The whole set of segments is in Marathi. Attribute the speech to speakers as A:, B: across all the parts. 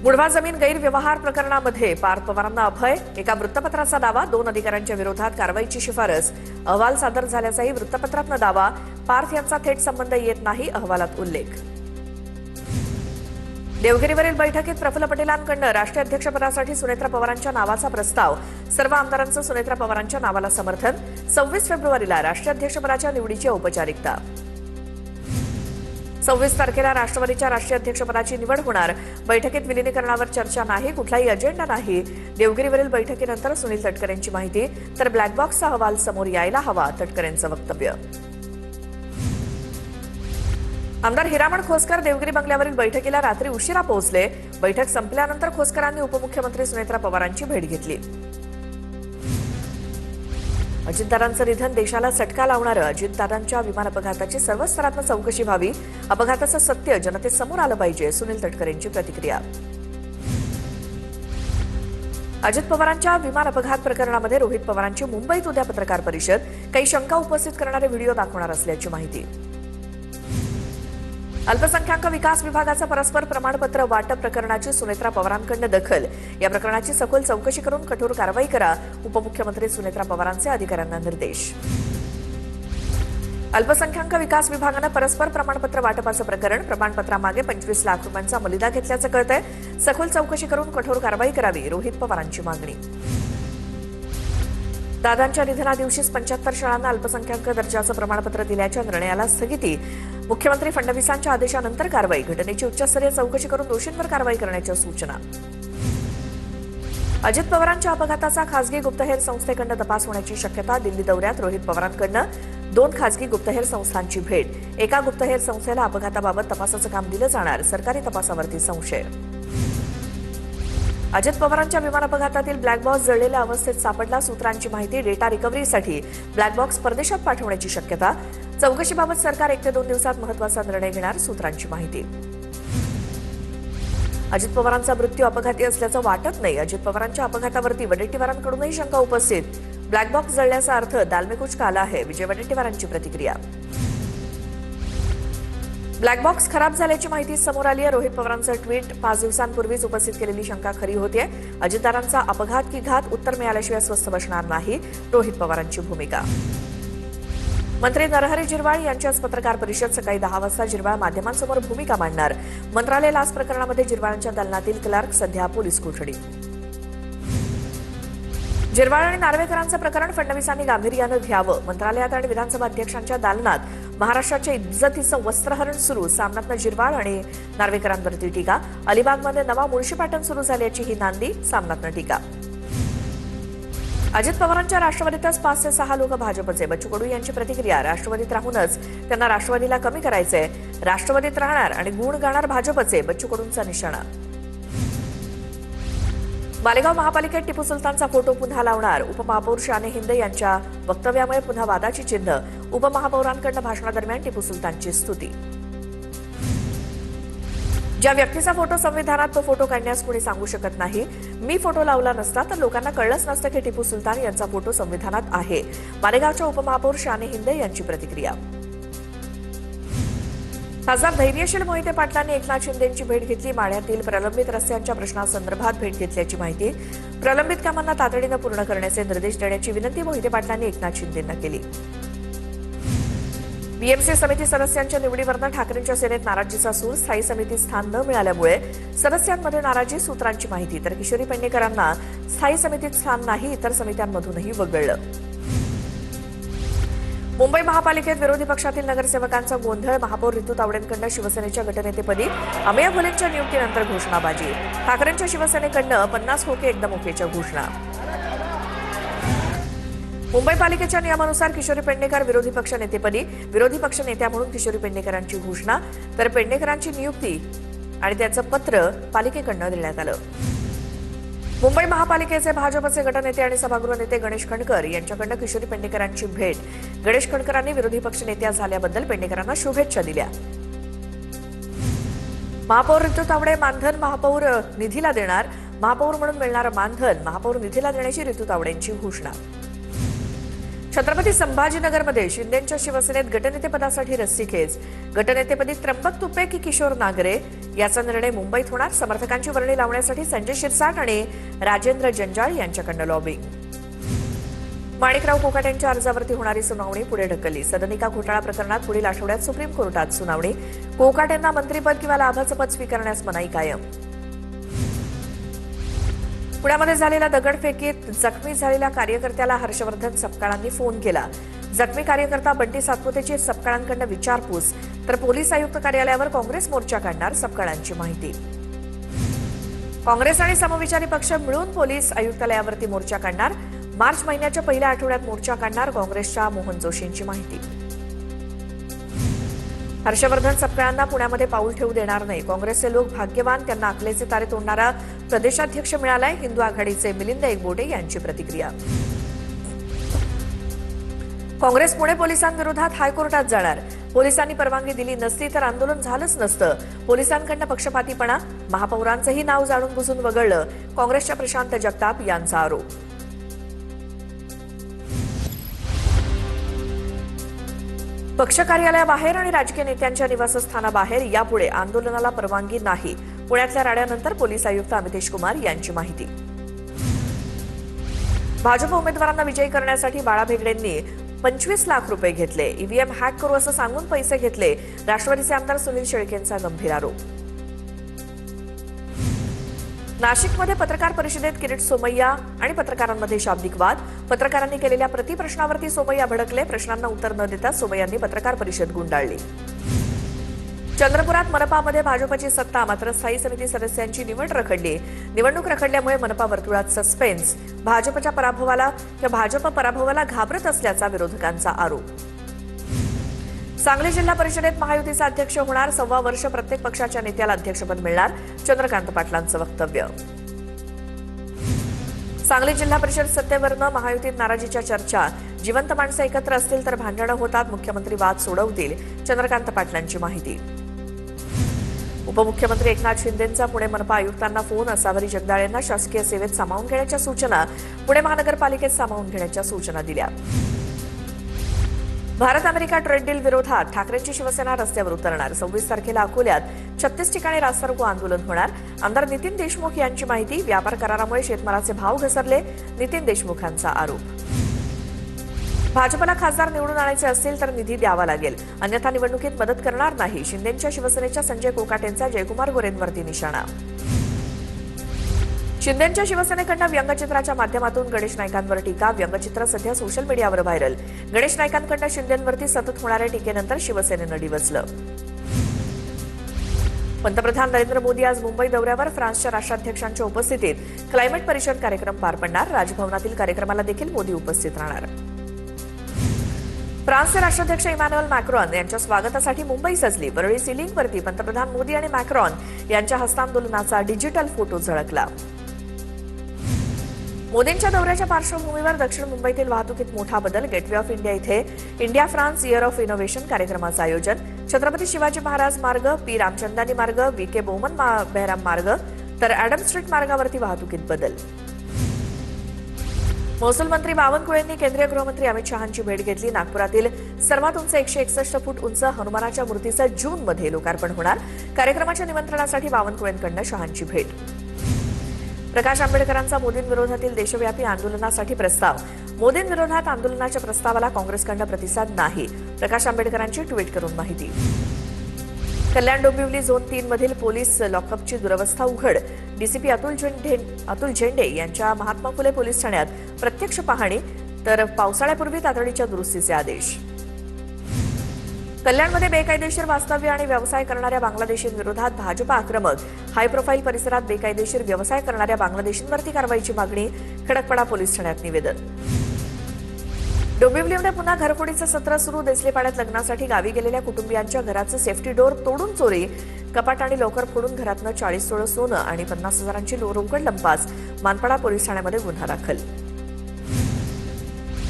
A: मुढवा जमीन गैरव्यवहार प्रकरणामध्ये पार्थ पवारांना अभय, एका वृत्तपत्राचा दावा, 2 अधिकाऱ्यांच्या विरोधात कारवाईची शिफारस, अहवाल सादर झाल्याचाही वृत्तपत्रातनं दावा, पार्थ यांचा थेट संबंध येत नाही, अहवालात उल्लेख. देवगिरीवरील बैठकीत प्रफुल्ल पटेलांकडून राष्ट्रीय अध्यक्षपदासाठी सुनेत्रा पवारांच्या नावाचा प्रस्ताव, सर्व आमदारांचं सुनेत्रा पवारांच्या नावाला समर्थन. 26 फेब्रुवारीला राष्ट्रीय अध्यक्षपदाच्या निवडीची औपचारिकता. 26 तारखेला राष्ट्रवादीच्या राष्ट्रीय अध्यक्षपदाची निवड होणार. बैठकीत विलिनीकरणावर चर्चा नाही, कुठलाही अजेंडा नाही. देवगिरीवरील बैठकीनंतर सुनील तटकरेंची माहिती, तर ब्लॅक बॉक्सचा अहवाल समोर यायला हवा, तटकरेंचं वक्तव्य. आमदार हिरामण खोसकर देवगिरी बंगल्यावरील बैठकीला रात्री उशिरा पोहोचले. बैठक संपल्यानंतर खोसकरांनी उपमुख्यमंत्री सुनेत्रा पवारांची भेट घेतली. अजितदादांचं निधन देशाला चटका लावणारं. अजितदादांच्या विमान अपघाताची सर्व स्तरातनं चौकशी व्हावी, अपघाताचं सत्य जनतेसमोर आलं पाहिजे, सुनील तटकरेंची प्रतिक्रिया. अजित पवारांच्या विमान अपघात प्रकरणामध्ये रोहित पवारांची मुंबईत उद्या पत्रकार परिषद, काही शंका उपस्थित करणारे व्हिडिओ दाखवणार असल्याची माहिती. अल्पसंख्याक विकास विभागाचं परस्पर प्रमाणपत्र वाटप प्रकरणाची सुनेत्रा पवारांकडून दखल, या प्रकरणाची सखोल चौकशी करून कठोर कारवाई करा, उपमुख्यमंत्री सुनेत्रा पवारांचे अधिकाऱ्यांना निर्देश. अल्पसंख्याक विकास विभागानं परस्पर प्रमाणपत्र वाटपाचं प्रमाणपत्रामागे 25 लाख रुपयांचा मलिदा घेतल्याचं कळतंय. सखोल चौकशी करून कठोर कारवाई करावी, रोहित पवारांची मागणी. दादांच्या निधनादिवशीच 75 शाळांना अल्पसंख्याक दर्जाचं प्रमाणपत्र दिल्याच्या निर्णयाला स्थगिती. मुख्यमंत्री फडणवीसांच्या आदेशानंतर कारवाई, घटनेची उच्चस्तरीय चौकशी करून दोषींवर कारवाई करण्याच्या सूचना. अजित पवारांच्या अपघाताचा खासगी गुप्तहेर संस्थेकडून तपास होण्याची शक्यता. दिल्ली दौऱ्यात रोहित पवारांकडून 2 खासगी गुप्तहेर संस्थांची भेट. एका गुप्तहेर संस्थेला अपघाताबाबत तपासाचं काम दिलं जाणार, सरकारी तपासावरती संशय. अजित पवारांच्या विमान अपघातातील ब्लॅक बॉक्स जळलेल्या अवस्थेत सापडला, सूत्रांची माहिती. डेटा रिकव्हरीसाठी ब्लॅक बॉक्स परदेशात पाठवण्याची शक्यता. चौकशीबाबत सरकार 1 ते 2 दिवसात महत्त्वाचा निर्णय घेणार, सूत्रांची माहिती. अजित पवारांचा मृत्यू अपघाती असल्याचं वाटत नाही. अजित पवारांच्या अपघातावरती वडेट्टीवारांकडूनही शंका उपस्थित. ब्लॅक बॉक्स जळल्याचा अर्थ दाल में कुछ काला है, विजय वडेट्टीवारांची प्रतिक्रिया. ब्लॅक बॉक्स खराब झाल्याची माहिती समोर आली आहे. रोहित पवारांचं ट्विट 5 दिवसांपूर्वीच उपस्थित केलेली शंका खरी होतीये. अजितदादांचा अपघात की घात, उत्तर मिळाल्याशिवाय स्वस्थ बसणार नाही, रोहित पवारांची भूमिका. मंत्री नरहरी झिरवाळ यांची आज पत्रकार परिषद. सकाळी 10 वाजता झिरवाळ माध्यमांसमोर भूमिका मांडणार. मंत्रालय लाच प्रकरणामध्ये झिरवाळांच्या दालनातील क्लर्क सध्या पोलीस कोठडी. झिरवाळ आणि नार्वेकरांचं प्रकरण फडणवीसांनी गांभीर्यानं घ्यावं. मंत्रालयात आणि विधानसभा अध्यक्षांच्या दालनात महाराष्ट्राच्या इज्जतीचं वस्त्रहरण सुरू. सामन्यातनं झिरवाळ आणि नार्वेकरांवरती टीका. अलिबागमध्ये नवा मुळशी पॅटर्न सुरू झाल्याची ही नांदी, सामन्यातनं टीका. अजित पवारांच्या राष्ट्रवादीतच 5 ते 6 लोक भाजपचे. बच्चू कडू यांची प्रतिक्रिया. राष्ट्रवादीत राहूनच त्यांना राष्ट्रवादीला कमी करायचंय. राष्ट्रवादीत राहणार आणि गुण गाणार भाजपचे, बच्चू कडूंचा निशाणा. मालेगाव महापालिकेत टिपू सुलतानचा फोटो पुन्हा लावणार. उपमहापौर शाने हिंदे यांच्या वक्तव्यामुळे पुन्हा वादाची चिन्ह. उपमहापौरांकडून भाषणादरम्यान टिपू सुलतानची स्तुती. ज्या व्यक्तीचा फोटो संविधानात, तो फोटो काढण्यास कुणी सांगू शकत नाही. मी फोटो लावला नसता तर लोकांना कळलंच नसतं की टिपू सुलतान यांचा फोटो संविधानात आहे. मालेगावच्या उपमहापौर शाने हिंदे यांची प्रतिक्रिया. खासदार धैर्यशील मोहिते पाटलांनी एकनाथ शिंदेंची भेट घेतली. माढ्यातील प्रलंबित रस्त्यांच्या प्रश्नासंदर्भात भेट घेतल्याची माहिती. प्रलंबित कामांना तातडीनं पूर्ण करण्याचे निर्देश देण्याची विनंती मोहिते पाटलांनी एकनाथ शिंदेंना केली. बीएमसी समिती सदस्यांच्या निवडीवरनं ठाकरेंच्या सेनेत नाराजीचा सूर. स्थायी समितीत स्थान न मिळाल्यामुळे सदस्यांमध्ये नाराजी, सूत्रांची माहिती. तर किशोरी पेडणेकरांना स्थायी समितीत स्थान नाही, इतर समित्यांमधूनही वगळलं. मुंबई महापालिकेत विरोधी पक्षातील नगरसेवकांचा गोंधळ. महापौर रितू तावडेंकडून शिवसेनेच्या गटनेतेपदी अमेय घोलेंच्या नियुक्तीनंतर घोषणाबाजी. ठाकरेंच्या शिवसेनेकडून 50 खोके एकदम ओकेच्या घोषणा. मुंबई पालिकेच्या नियमानुसार किशोरी पेडणेकर विरोधी पक्ष नेतेपदी. विरोधी पक्ष नेत्या म्हणून किशोरी पेडणेकरांची घोषणा. तर पेडणेकरांची नियुक्ती आणि त्याचं पत्र पालिकेकडून देण्यात आलं. मुंबई महापालिकेचे भाजपचे गटनेते आणि सभागृह नेते गणेश खंडकर यांच्याकडून किशोरी पेडणेकरांची भेट. गणेश खंडकरांनी विरोधी पक्ष नेत्या झाल्याबद्दल पेडणेकरांना शुभेच्छा दिल्या. महापौर रितू तावडे मानधन महापौर निधीला देणार. महापौर म्हणून मिळणारं मानधन महापौर निधीला देण्याची रितू तावडेंची घोषणा. छत्रपती संभाजीनगरमध्ये शिंदेंच्या शिवसेनेत गटनेतेपदासाठी रस्सीखेच. गटनेतेपदी त्र्यंबक तुपे की किशोर नागरे याचा निर्णय मुंबईत होणार. समर्थकांची वर्णी लावण्यासाठी संजय शिरसाट आणि राजेंद्र जंजाळ यांच्याकडनं लॉबिंग. माणिकराव कोकाटे यांच्या अर्जावरती होणारी सुनावणी पुढे ढकलली. सदनिका घोटाळा प्रकरणात पुढील आठवड्यात सुप्रीम कोर्टात सुनावणी. कोकाटेंना मंत्रिपद किंवा लाभाचं पद स्वीकारण्यास मनाई कायम. पुण्यामध्ये झालेल्या दगडफेकीत जखमी झालेल्या कार्यकर्त्याला हर्षवर्धन सपकाळांनी फोन केला. जखमी कार्यकर्ता बंटी सातपुतेची सपकाळांकडून विचारपूस. तर पोलीस आयुक्त कार्यालयावर काँग्रेस मोर्चा काढणार, सपकाळांची माहिती. काँग्रेस आणि समविचारी पक्ष मिळून पोलीस आयुक्तालयावरती मोर्चा काढणार. मार्च महिन्याच्या पहिल्या आठवड्यात मोर्चा काढणार, काँग्रेसच्या मोहन जोशींची माहिती. हर्षवर्धन सपकाळांना पुण्यामध्ये पाऊल ठेवू देणार नाही. काँग्रेसचे लोक भाग्यवान, त्यांना अकलेचे तारे तोडणारा प्रदेशाध्यक्ष मिळालाय. हिंदू आघाडीचे मिलिंद एकबोटे यांची प्रतिक्रिया. काँग्रेस पुणे पोलिसांविरोधात हायकोर्टात जाणार. पोलिसांनी परवानगी दिली नसती तर आंदोलन झालंच नसतं. पोलिसांकडनं पक्षपातीपणा, महापौरांचंही नाव जाणून बुजून वगळलं, काँग्रेसच्या प्रशांत जगताप यांचा आरोप. पक्ष कार्यालयाबाहेर आणि राजकीय नेत्यांच्या निवासस्थानाबाहेर यापुढे आंदोलनाला परवानगी नाही. पुण्यातल्या राड्यानंतर पोलीस आयुक्त अमितेश कुमार यांची माहिती. भाजप उमेदवारांना विजयी करण्यासाठी बाळा भेगडेंनी 25 लाख रुपये घेतले. ईव्हीएम हॅक करू असं सांगून पैसे घेतले. राष्ट्रवादीचे आमदार सुनील शेळकेंचा गंभीर आरोप. नाशिकमध्ये पत्रकार परिषदेत किरीट सोमय्या आणि पत्रकारांमध्ये शाब्दिक वाद. पत्रकारांनी केलेल्या प्रतिप्रश्नावरती सोमय्या भडकले. प्रश्नांना उत्तर न देता सोमय्यांनी पत्रकार परिषद गुंडाळली. चंद्रपुरात मनपामध्ये भाजपची सत्ता, मात्र स्थायी समिती सदस्यांची निवड रखडली. निवडणूक रखडल्यामुळे मनपा वर्तुळात सस्पेन्स. भाजप पराभवाला घाबरत असल्याचा विरोधकांचा आरोप. सांगली जिल्हा परिषदेत महायुतीचा अध्यक्ष होणार. 1.25 वर्ष प्रत्येक पक्षाच्या नेत्याला अध्यक्षपद मिळणार, चंद्रकांत पाटलांचं वक्तव्य. सांगली जिल्हा परिषद सत्तेवरनं महायुतीत नाराजीच्या चर्चा. जिवंत माणसं एकत्र असतील तर भांडणं होतात, मुख्यमंत्री वाद सोडवतील, चंद्रकांत पाटलांची माहिती. उपमुख्यमंत्री एकनाथ शिंदेंचा पुणे मनपा आयुक्तांना फोन. असावरी जगदाळे यांना शासकीय सेवेत सामावून घेण्याच्या सूचना. पुणे महानगरपालिकेत सामावून घेण्याच्या सूचना दिल्या. भारत अमेरिका ट्रेड डील विरोधात ठाकरेंची शिवसेना रस्त्यावर उतरणार. 26 तारखेला अकोल्यात 36 ठिकाणी रास्ता रोको आंदोलन होणार. आमदार नितीन देशमुख यांची माहिती. व्यापार करारामुळे शेतमालाचे भाव घसरले, नितीन देशमुखांचा आरोप. भाजपला खासदार निवडून आणायचे असतील तर निधी द्यावा लागेल, अन्यथा निवडणुकीत मदत करणार नाही. शिंदेंच्या शिवसेनेच्या संजय कोकाटेंचा जयकुमार गोरेंवरती निशाणा. शिंदेंच्या शिवसेनेकडनं व्यंगचित्राच्या माध्यमातून गणेश नाईकांवर टीका. व्यंगचित्र सध्या सोशल मीडियावर व्हायरल. गणेश नाईकांकडनं शिंदेंवरती सतत होणाऱ्या टीकेनंतर शिवसेनेनं डिवचलं. पंतप्रधान नरेंद्र मोदी आज मुंबई दौऱ्यावर. फ्रान्सच्या राष्ट्राध्यक्षांच्या उपस्थितीत क्लायमेट परिषद कार्यक्रम पार पडणार. राजभवनातील कार्यक्रमाला देखील मोदी उपस्थित राहणार. फ्रान्सचे राष्ट्राध्यक्ष इमॅन्युएल मॅक्रॉन यांच्या स्वागतासाठी मुंबई सजली. वरळी सिलिंगवरती पंतप्रधान मोदी आणि मॅक्रॉन यांच्या हस्तांदोलनाचा डिजिटल फोटो झळकला. मोदींच्या दौऱ्याच्या पार्श्वभूमीवर दक्षिण मुंबईतील वाहतुकीत मोठा बदल. गेटवे ऑफ इंडिया इथे India France year of innovation कार्यक्रमाचं आयोजन. छत्रपती शिवाजी महाराज मार्ग, पी रामचंदानी मार्ग, व्ही.के. बोमन बेहराम मार्ग तर ॲडम स्ट्रीट मार्गावरती वाहतुकीत बदल. महसूल मंत्री बावनकुळेंनी केंद्रीय गृहमंत्री अमित शहांची भेट घेतली. नागपुरातील सर्वात उंच 161 फूट उंच हनुमानाच्या मूर्तीचं जूनमध्ये लोकार्पण होणार. कार्यक्रमाच्या निमंत्रणासाठी बावनकुळेंकडनं शहांची भेट. प्रकाश आंबेडकरांचा मोदींविरोधातील देशव्यापी आंदोलनासाठी प्रस्ताव. मोदींविरोधात आंदोलनाच्या प्रस्तावाला काँग्रेसकडनं प्रतिसाद नाही. प्रकाश आंबेडकरांची ट्विट करून माहिती. कल्याण डोंबिवली झोन 3 मधील पोलीस लॉकअपची दुरवस्था उघड. डीसीपी अतुल झेंडे यांच्या महात्मा फुले पोलीस ठाण्यात प्रत्यक्ष पाहणी. तर पावसाळ्यापूर्वी तातडीच्या दुरुस्तीचे आदेश. कल्याणमध्ये बेकायदेशीर वास्तव्य आणि व्यवसाय करणाऱ्या बांगलादेशींविरोधात भाजप आक्रमक. हाय प्रोफाईल परिसरात बेकायदेशीर व्यवसाय करणाऱ्या बांगलादेशींवरती कारवाईची मागणी. खडकपाडा पोलीस ठाण्यात निवेदन. डोंबिवलीमध्ये पुन्हा घरफोडीचं सत्र सुरू. देसलेपाड्यात लग्नासाठी गावी गेलेल्या कुटुंबियांच्या घराचं सेफ्टी डोअर तोडून चोरी. कपाट आणि लॉकर फोडून घरातनं 40 तोळं सोनं आणि 50,000ची रोकड लंपास. मानपाडा पोलीस ठाण्यामध्ये गुन्हा दाखल.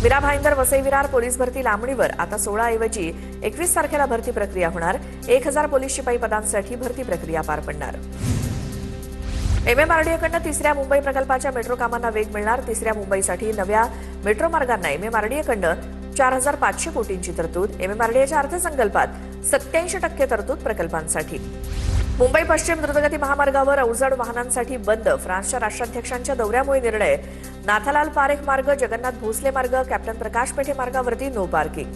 A: मीरा भाईंदर वसई विरार पोलीस भरती लांबणीवर. आता 16 ऐवजी 21 तारखेला भरती प्रक्रिया होणार. 1000 पोलीस शिपाई पदांसाठी भरती प्रक्रिया पार पडणार. एमएमआरडीएकडनं तिसऱ्या मुंबई प्रकल्पाच्या मेट्रो कामांना वेग मिळणार. तिसऱ्या मुंबईसाठी नव्या मेट्रो मार्गांना एमएमआरडीएकडनं 4,500 कोटींची तरतूद. एमएमआरडीएच्या अर्थसंकल्पात 87% तरतूद प्रकल्पांसाठी. मुंबई पश्चिम द्रुतगती महामार्गावर अवजड वाहनांसाठी बंद. फ्रान्सच्या राष्ट्राध्यक्षांच्या दौऱ्यामुळे निर्णय. नाथालाल पारेख मार्ग, जगन्नाथ भोसले मार्ग, कॅप्टन प्रकाश पेठे मार्गावरती नो पार्किंग.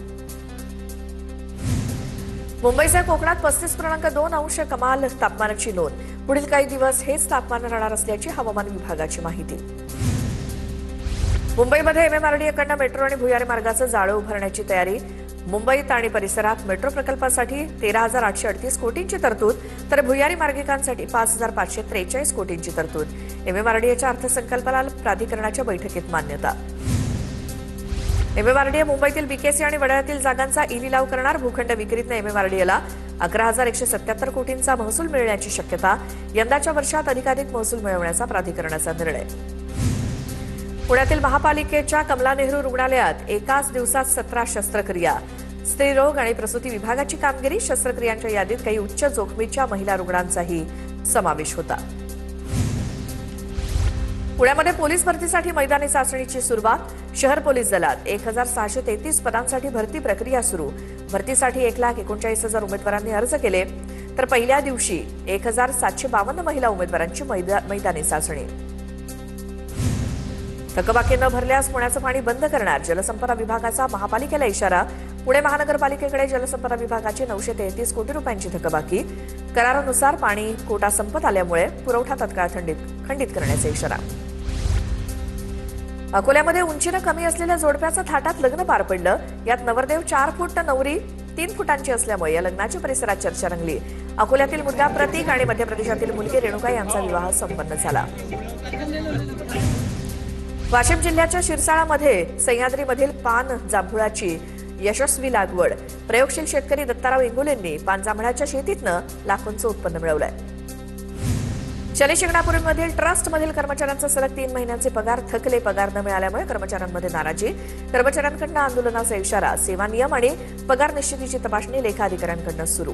A: मुंबईसह कोकणात 35.2 कमाल तापमानाची नोंद. पुढील काही दिवस हेच तापमान राहणार असल्याची हवामान विभागाची माहिती. मुंबईमध्ये एमएमआरडीएकडनं मेट्रो आणि भुयारी मार्गाचं जाळं उभारण्याची तयारी. मुंबईत आणि परिसरात मेट्रो प्रकल्पासाठी 13,838 कोटींची तरतूद, तर भुयारी मार्गिकांसाठी 5,543 कोटींची तरतूद. एमएमआरडीएच्या अर्थसंकल्पाला प्राधिकरणाच्या बैठकीत मान्यता. एमएमआरडीए मुंबईतील बीकेसी आणि वडाळ्यातील जागांचा ई-लिलाव करणार. भूखंड विक्रीतनं एमएमआरडीएला 11,177 कोटींचा महसूल मिळण्याची शक्यता. यंदाच्या वर्षात अधिकाधिक महसूल मिळवण्याचा प्राधिकरणाचा निर्णय. पुण्यातील महापालिकेच्या कमला नेहरू रुग्णालयात एकाच दिवसात 17 शस्त्रक्रिया. स्त्रीरोग आणि प्रसूती विभागाची कामगिरी. शस्त्रक्रियांच्या यादीत काही उच्च जोखमीच्या महिला रुग्णांचाही समावेश होता. पुण्यामध्ये पोलीस भरतीसाठी मैदानी चाचणीची सुरुवात. शहर पोलीस दलात 1,633 पदांसाठी भरती प्रक्रिया सुरू. भरतीसाठी 1,39,000 उमेदवारांनी अर्ज केले, तर पहिल्या दिवशी 1,752 महिला उमेदवारांची मैदानी चाचणी. थकबाकी न भरल्यास पुण्याचं पाणी बंद करणार. जलसंपदा विभागाचा महापालिकेला इशारा. पुणे महानगरपालिकेकडे जलसंपदा विभागाची 933 कोटी रुपयांची थकबाकी. करारानुसार पाणी कोटा संपत आल्यामुळे पुरवठा तत्काळ खंडित करण्याचा इशारा. अकोल्यामध्ये उंचीनं कमी असलेल्या जोडप्याचं थाटात लग्न पार पडलं. यात नवरदेव 4 फूट तर नवरी 3 फुटांची असल्यामुळे या लग्नाची परिसरात चर्चा रंगली. अकोल्यातील मुलगा प्रतीक आणि मध्य प्रदेशातील मुलगी रेणुका यांचा विवाह संपन्न झाला. वाशिम जिल्ह्याच्या शिरसाळामध्ये सह्याद्रीमधील पान जांभुळाची यशस्वी लागवड. प्रयोगशील शेतकरी दत्ताराव इंगोलेंनी पान जांभळाच्या शेतीतनं लाखोंचं उत्पन्न मिळवलंय. शनी शिंगणापूरमधील ट्रस्टमधील कर्मचाऱ्यांचा सलग 3 महिन्यांचे पगार थकले. पगार न मिळाल्यामुळे कर्मचाऱ्यांमध्ये नाराजी. कर्मचाऱ्यांकडून आंदोलनाचा इशारा. सेवा नियम आणि पगार निश्चितीची तपासणी लेखाधिकाऱ्यांकडून सुरू.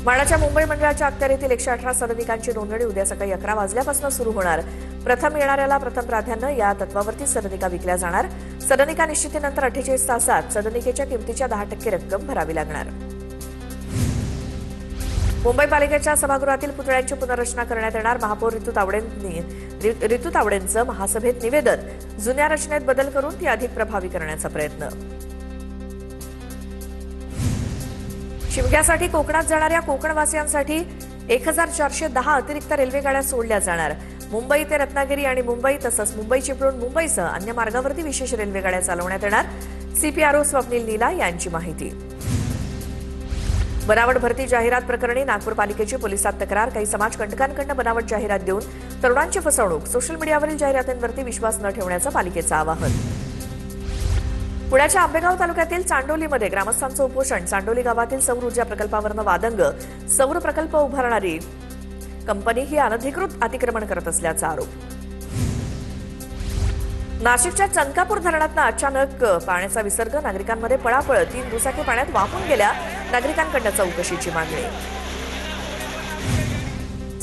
A: माडाच्या मुंबई मंडळाच्या अखत्यारीतील 118 सदनिकांची नोंदणी उद्या सकाळी 11 वाजल्यापासून सुरू होणार. प्रथम येणाऱ्याला प्रथम प्राधान्य या तत्वावरती सदनिका विकल्या जाणार. सदनिका निश्चितीनंतर 48 तासात सदनिकेच्या किमतीच्या 10% रक्कम भरावी लागणार. मुंबई पालिकेच्या सभागृहातील पुतळ्यांची पुनर्रचना करण्यात येणार. महापौर रितू तावडेंचं महासभेत निवेदन. जुन्या रचनेत बदल करून ती अधिक प्रभावी करण्याचा प्रयत्न. शिमग्यासाठी कोकणात जाणाऱ्या कोकणवासियांसाठी 1,410 अतिरिक्त रेल्वे गाड्या सोडल्या जाणार. मुंबई ते रत्नागिरी आणि मुंबई तसंच मुंबई चिपळूण मुंबईसह अन्य मार्गावरती विशेष रेल्वे गाड्या चालवण्यात येणार. सीपीआरओ स्वप्नील नीला यांची माहिती. बनावट भरती जाहिरात प्रकरणी नागपूर पालिकेची पोलिसात तक्रार. काही समाजकंटकांकडून बनावट जाहिरात देऊन तरुणांची फसवणूक. सोशल मीडियावरील जाहिरातींवरती विश्वास न ठेवण्याचं पालिकेचं आवाहन. पुण्याच्या आंबेगाव तालुक्यातील चांडोलीमध्ये ग्रामस्थांचं उपोषण. चांडोली गावातील सौर ऊर्जा प्रकल्पावरनं वादंग. सौर प्रकल्प उभारणारी कंपनी ही अनधिकृत अतिक्रमण करत असल्याचा आरोप. नाशिकच्या चनकापूर धरणातनं अचानक पाण्याचा विसर्ग. नागरिकांमध्ये पळापळ. 3 दुचाकी पाण्यात वाहून गेल्या. नागरिकांकडून चौकशीची मागणी.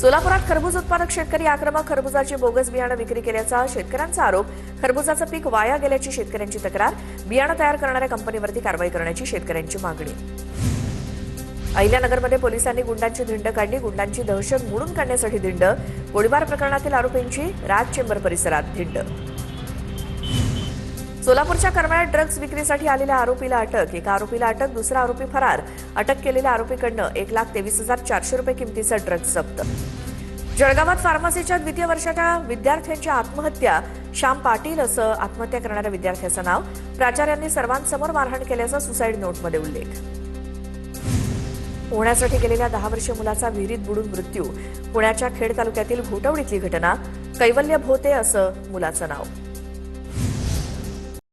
A: सोलापुरात खरबूज उत्पादक शेतकरी आक्रमक. खरबुजाची बोगस बियाणं विक्री केल्याचा शेतकऱ्यांचा आरोप. खरबुजाचं पीक वाया गेल्याची शेतकऱ्यांची तक्रार. बियाणं तयार करणाऱ्या कंपनीवरती कारवाई करण्याची शेतकऱ्यांची मागणी. अहिल्यानगरमध्ये पोलिसांनी गुंडांची धिंड काढली. गुंडांची दहशत मोडून काढण्यासाठी धिंड. गोळीबार प्रकरणातील आरोपींची राज चेंबर परिसरात धिंड. सोलापूरच्या करमाळ्यात ड्रग्ज विक्रीसाठी आलेल्या आरोपीला अटक. एका आरोपीला अटक. दुसरा आरोपी फरार. अटक केलेल्या आरोपीकडनं 1,23,400 रुपये किमतीचा ड्रग्ज जप्त. जळगावात फार्मसीच्या द्वितीय वर्षाच्या विद्यार्थ्यांची आत्महत्या. श्याम पाटील असं आत्महत्या करणाऱ्या विद्यार्थ्याचं नाव. प्राचार्यांनी सर्वांसमोर मारहाण केल्याचा सुसाईड नोटमध्ये उल्लेख. पोहण्यासाठी गेलेल्या 10 वर्षीय मुलाचा विहिरीत बुडून मृत्यू. पुण्याच्या खेड तालुक्यातील घोटवडीतली घटना. कैवल्य भोते असं मुलाचं नाव.